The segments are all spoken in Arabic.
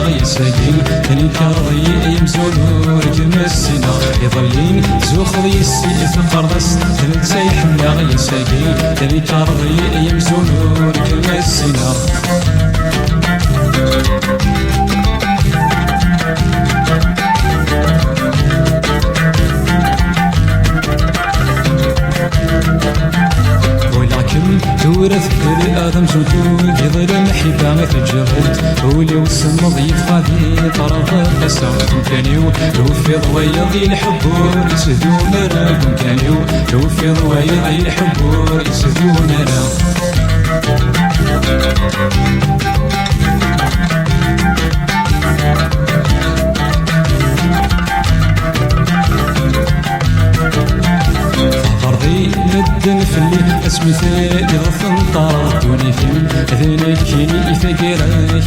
غيساقين ثاني كارضي يمزون ورقم السنة يظلين زوخ يسي في قرص ثلاثة يحمى غيساقين ثاني كارضي يمزون ورقم السنة تورث كل آدم جدود يظل المحبة غتجرد ولي والصمد يتفادي طرف القسم كانيو توفي ضويض الحبور يسدو مراكم كانيو توفي ضويض الحبور يسدو مراكم ندن في اللي اسمي ثاني غفن طار دوني فيلم ذيني كيني يفكر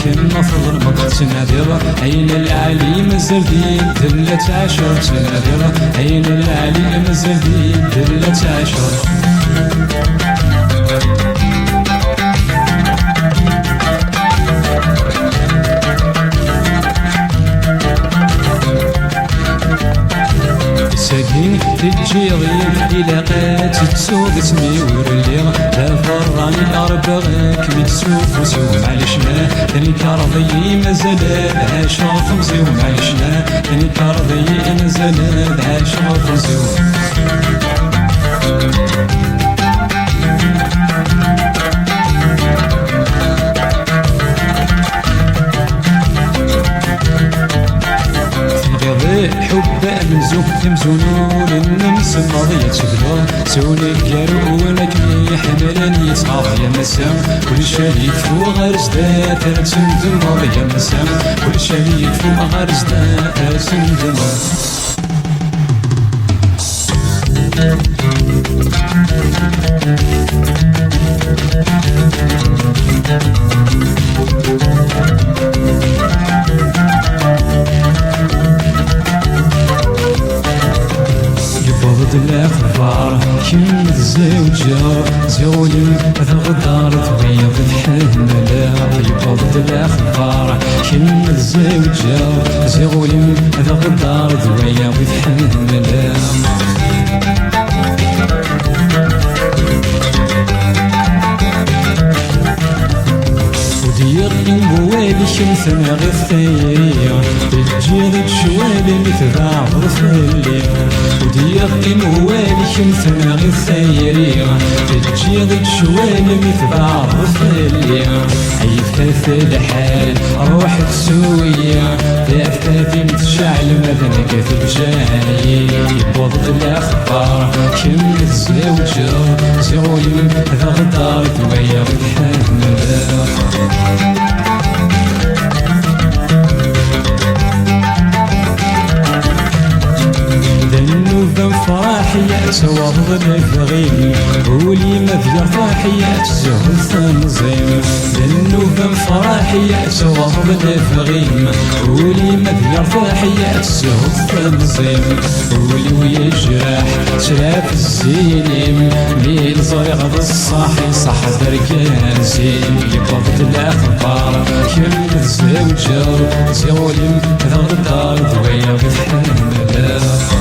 كنا في ظلمة سنادر عين العالي مزردين دلة عشر سنادر عين العالي مزردين دلة عشر ساكين تجي غير إلى قات تسوق اسمي ورلي لا فراني أربغك متسوق وسوق معلش ما ثاني كارضي مازال عاشق مزيو معلش ما ثاني كارضي مازال عاشق مزيو حب أمزو يمزونون النمس الماضية تبلو سوني كارو ونكني حملان يصعب يا مسام كل شيء يكفو غرز دا ترسم دماغ يا مسام كل شيء يكفو غرز دا ترسم دماغ الأخبار كم الزوجة زولي ذا غدار تبيض الحملة يبض الأخبار كم الزوجة زولي ذا غدار تبيض الحملة ودير موالي شمسنا غير ثانية تجي شوالي متباع ورفلي ودير موالي شمسنا غير ثانية تجي شوالي متباع ورفلي عيفها الحال روح تسوية ثلاثة متشعل مذنك تبجاي يبوض الأخبار كم الزوجة زولي ذا غدار تبيض الحملة فرحية سوض الفغيم ولي مذير فرحية زهر ثنزيم للنوبة فرحية سوض الفغيم ولي مذير فرحية زهر ثنزيم ولي ويجرح شلاف الزينيم ميل صريغ بالصاحي صح دركان زين يبض الأخبار كم الزوجة زولم ذا غدار ضوية بتحملها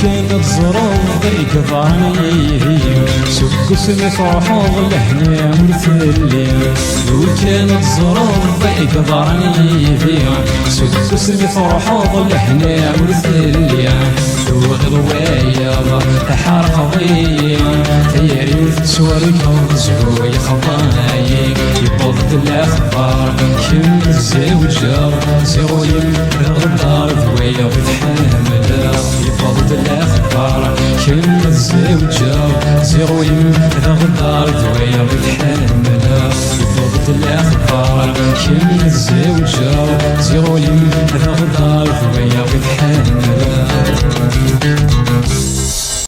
كانت زروض يقضاني سك سمك روحوض لهنا مرثلي لو كانت زروض يقضاني سك سمك روحوض لهنا مرثلي لو غضوايا تحرق ضيا تياري تسورك وزهو يخضاني يبض الأخبار كم الزوجة زغولي الغدار ذويا بتحملها يبض الأخبار كم الزوجة زغولي الغدار ذويا بتحملها يبض الأخبار كم الزوجة زغولي الغدار ذويا بتحملها